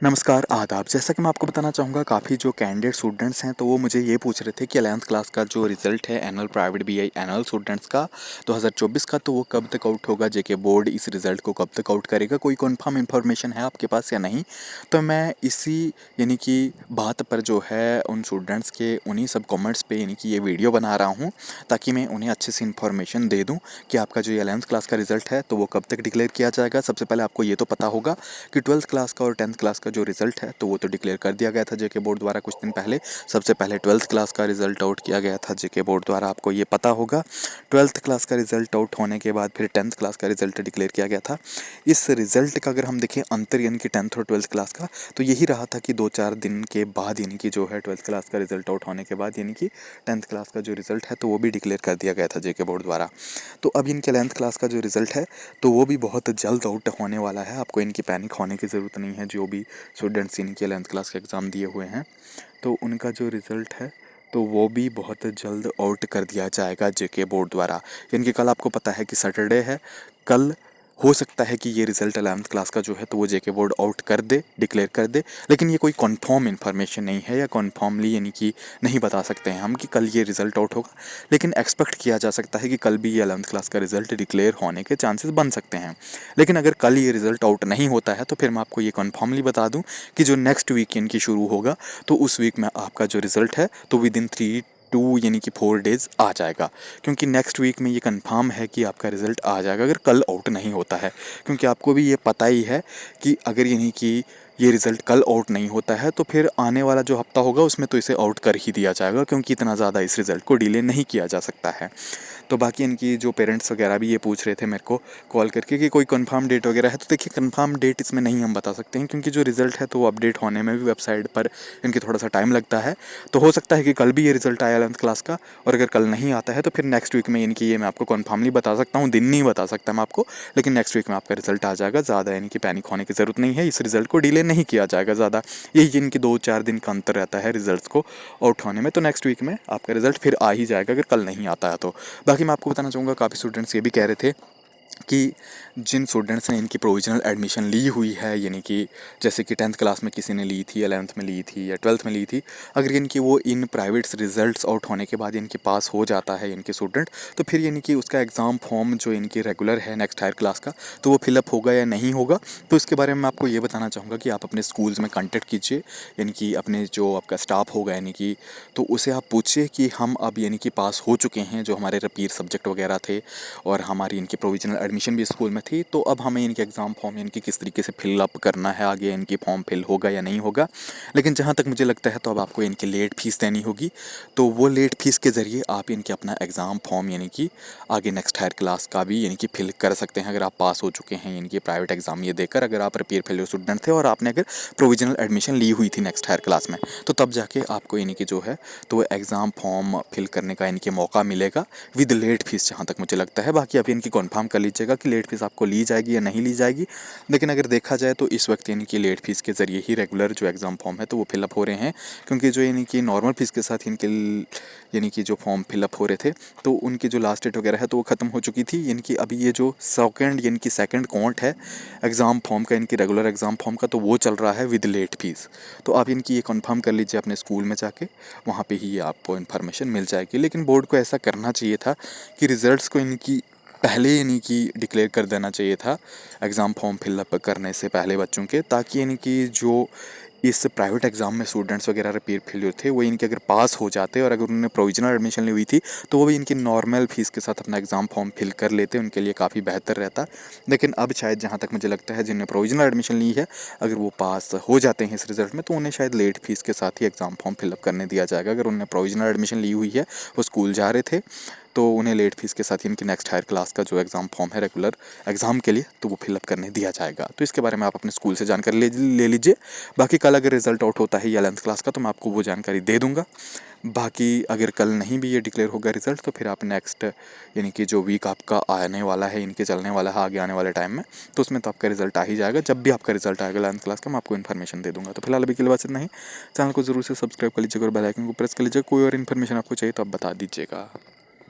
नमस्कार, आदाब। जैसा कि मैं आपको बताना चाहूँगा काफ़ी जो कैंडिडेट स्टूडेंट्स हैं तो वो मुझे ये पूछ रहे थे कि 11th क्लास का जो रिज़ल्ट है annual private BI annual students का 2024 का तो वो कब तक आउट होगा, जेके बोर्ड इस रिज़ल्ट को कब तक आउट करेगा, कोई कन्फर्म इन्फॉर्मेशन है आपके पास या नहीं। तो मैं इसी यानी कि बात पर जो है उन स्टूडेंट्स के उन्हीं सब कमेंट्स पे यानी कि ये वीडियो बना रहा हूँ ताकि मैं उन्हें अच्छे से इन्फॉर्मेशन दे दूँ कि आपका जो ये 11th क्लास का रिज़ल्ट है तो वो कब तक डिक्लेयर किया जाएगा। सबसे पहले आपको ये तो पता होगा कि 12th क्लास का और 10th क्लास का जो रिज़ल्ट है तो वो तो डिक्लेयर कर दिया गया था जेके बोर्ड द्वारा कुछ दिन पहले। सबसे पहले 12th क्लास का रिज़ल्ट आउट किया गया था जेके बोर्ड द्वारा, आपको ये पता होगा। 12th क्लास का रिज़ल्ट आउट होने के बाद फिर 10th क्लास का रिज़ल्ट डिक्लेयर किया गया था। इस रिज़ल्ट का अगर हम देखें अंतर यानी कि 10th और 12th क्लास का, तो यही रहा था कि 2-4 दिन के बाद यानी कि जो है 12th क्लास का रिज़ल्ट आउट होने के बाद यानी कि 10th क्लास का जो रिज़ल्ट है तो वो भी डिक्लेयर कर दिया गया था जेके बोर्ड द्वारा। तो अब इनके 11th क्लास का जो रिज़ल्ट है तो वो भी बहुत जल्द आउट होने वाला है। आपको इनकी पैनिक होने की ज़रूरत नहीं है। जो भी स्टूडेंट्स इनके 11th क्लास का एग्ज़ाम दिए हुए हैं तो उनका जो रिज़ल्ट है तो वो भी बहुत जल्द आउट कर दिया जाएगा जेके बोर्ड द्वारा। यानी कि कल आपको पता है कि सैटरडे है, कल हो सकता है कि ये रिज़ल्ट 11th क्लास का जो है तो वो जेके बोर्ड आउट कर दे, डिक्लेयर कर दे। लेकिन ये कोई कन्फर्म इन्फॉर्मेशन नहीं है या कन्फर्मली यानी कि नहीं बता सकते हैं हम कि कल ये रिज़ल्ट आउट होगा। लेकिन एक्सपेक्ट किया जा सकता है कि कल भी ये 11th क्लास का रिज़ल्ट डिक्लेयर होने के चांसेस बन सकते हैं। लेकिन अगर कल ये रिज़ल्ट आउट नहीं होता है तो फिर मैं आपको ये कन्फर्मली बता दूं कि जो नेक्स्ट वीक इनकी शुरू होगा तो उस वीक में आपका जो रिज़ल्ट है तो विद इन 3 यानी कि 4 डेज़ आ जाएगा। क्योंकि नेक्स्ट वीक में ये कंफर्म है कि आपका रिज़ल्ट आ जाएगा अगर कल आउट नहीं होता है। क्योंकि आपको भी ये पता ही है कि अगर यानी कि ये रिज़ल्ट कल आउट नहीं होता है तो फिर आने वाला जो हफ्ता होगा उसमें तो इसे आउट कर ही दिया जाएगा, क्योंकि इतना ज़्यादा इस रिज़ल्ट को डिले नहीं किया जा सकता है। तो बाकी इनकी जो पेरेंट्स वगैरह भी ये पूछ रहे थे मेरे को कॉल करके कि कोई कंफर्म डेट वगैरह है, तो देखिए कंफर्म डेट इसमें नहीं हम बता सकते हैं, क्योंकि जो रिज़ल्ट है तो वो अपडेट होने में भी वेबसाइट पर इनके थोड़ा सा टाइम लगता है। तो हो सकता है कि कल भी ये रिज़ल्ट आया 11th क्लास का, और अगर कल नहीं आता है तो फिर नेक्स्ट वीक में यानी कि ये मैं आपको कन्फर्मली बता सकता हूँ, दिन नहीं बता सकता मैं आपको, लेकिन नेक्स्ट वीक में आपका रिज़ल्ट आ जाएगा। ज़्यादा यानी कि पैनिक होने की ज़रूरत नहीं है, इस रिज़ल्ट को डिले नहीं किया जाएगा ज़्यादा। यही इनकी 2-4 दिन का अंतर रहता है रिज़ल्ट को आउट होने में। तो नेक्स्ट वीक में आपका रिज़ल्ट फिर आ ही जाएगा अगर कल नहीं आता है तो। बाकी मैं आपको बताना चाहूँगा काफ़ी स्टूडेंट्स ये भी कह रहे थे कि जिन स्टूडेंट्स ने इनकी प्रोविजनल एडमिशन ली हुई है, यानी कि जैसे कि 10th क्लास में किसी ने ली थी, 11th में ली थी या 12th में ली थी, अगर इनकी वो इन प्राइवेट रिजल्ट्स आउट होने के बाद इनके पास हो जाता है इनके स्टूडेंट, तो फिर यानी कि उसका एग्ज़ाम फॉर्म जो इनकी रेगुलर है नेक्स्ट हायर क्लास का तो वो फिलअप होगा या नहीं होगा। तो इसके बारे में मैं आपको ये बताना चाहूँगा कि आप अपने स्कूल्स में कॉन्टेक्ट कीजिए, यानी कि अपने जो आपका स्टाफ होगा यानी कि, तो उसे आप पूछिए कि हम अब यानी कि पास हो चुके हैं जो हमारे रिपीट सब्जेक्ट वगैरह थे और हमारी इनकी प्रोविजनल एडमिशन भी स्कूल में थी, तो अब हमें इनके एग्ज़ाम फॉर्म इनकी किस तरीके से फिल अप करना है, आगे इनकी फॉर्म फिल होगा या नहीं होगा। लेकिन जहाँ तक मुझे लगता है तो अब आपको इनकी लेट फीस देनी होगी, तो वो लेट फीस के ज़रिए आप इनके अपना एग्ज़ाम फॉर्म यानी कि आगे नेक्स्ट हायर क्लास का भी यानी कि फिल कर सकते हैं। अगर आप पास हो चुके हैं यानी कि प्राइवेट एग्ज़ाम ये देकर, अगर आप रिपीट फेलियर स्टूडेंट थे और आपने अगर प्रोविजनल एडमिशन ली हुई थी नेक्स्ट हायर क्लास में, तो तब जाके आपको यानी कि जो है तो वो एग्ज़ाम फॉर्म फिल करने का इनके मौका मिलेगा विद लेट फीस, जहाँ तक मुझे लगता है। बाकी अभी इनकी कन्फर्म कर लीजिएगा कि लेट फीस आपको ली जाएगी या नहीं ली जाएगी। लेकिन अगर देखा जाए तो इस वक्त यानी कि लेट फीस के ज़रिए ही रेगुलर जो एग्ज़ाम फॉर्म है तो वो फिलअप हो रहे हैं, क्योंकि जो यानी कि नॉर्मल फीस के साथ इनके यानी कि जो फॉर्म फिलअप हो रहे थे तो उनकी जो लास्ट डेट वगैरह है तो वो ख़त्म हो चुकी थी। यानी कि अभी ये जो सेकेंड यानी कि सेकेंड काउंट है एग्ज़ाम फॉर्म का, इनकी रेगुलर एग्ज़ाम फॉर्म का, तो वो चल रहा है विद लेट फीस। तो आप इनकी ये कन्फर्म कर लीजिए अपने स्कूल में जाके, वहाँ पे ही आपको इन्फॉर्मेशन मिल जाएगी। लेकिन बोर्ड को ऐसा करना चाहिए था कि रिज़ल्ट्स को इनकी पहले यानी कि डिक्लेयर कर देना चाहिए था एग्ज़ाम फॉर्म फिलअप करने से पहले बच्चों के, ताकि यानी कि जो इस प्राइवेट एग्ज़ाम में स्टूडेंट्स वगैरह रिपीट फेलियर थे वो इनके अगर पास हो जाते और अगर उन्होंने प्रोविजनल एडमिशन ली हुई थी तो वो भी इनकी नॉर्मल फीस के साथ अपना एग्ज़ाम फॉर्म फिल कर लेते, उनके लिए काफ़ी बेहतर रहता। लेकिन अब शायद जहाँ तक मुझे लगता है जिन्होंने प्रोविजनल एडमिशन ली है अगर वो पास हो जाते हैं इस रिज़ल्ट में तो उन्हें शायद लेट फीस के साथ ही एग्ज़ाम फॉर्म फिलअप करने दिया जाएगा। अगर उन्होंने प्रोविजनल एडमिशन ली हुई है, वो स्कूल जा रहे थे, तो उन्हें लेट फीस के साथ ही इनकी नेक्स्ट हायर क्लास का जो एग्ज़ाम फॉर्म है रेगुलर एग्ज़ाम के लिए तो वो फिलअप करने दिया जाएगा। तो इसके बारे में आप अपने स्कूल से जानकारी ले लीजिए। बाकी कल अगर रिज़ल्ट आउट होता है या 11th क्लास का तो मैं आपको वो जानकारी दे दूँगा। बाकी अगर कल नहीं भी ये डिक्लेयर होगा रिज़ल्ट तो फिर आप नेक्स्ट यानी कि जो वीक आपका आने वाला है, इनके चलने वाला है आगे आने वाले टाइम में, तो उसमें तो आपका रिज़ल्ट आ ही जाएगा। जब भी आपका रिज़ल्ट आएगा 11th क्लास का मैं आपको इन्फॉर्मेशन दे दूँगा। तो फिलहाल अभी के लिए बस इतना ही। चैनल को ज़रूर से सब्सक्राइब कर लीजिएगा और बेल आइकन को प्रेस कर लीजिएगा। कोई और इन्फॉर्मेशन आपको चाहिए तो आप बता दीजिएगा।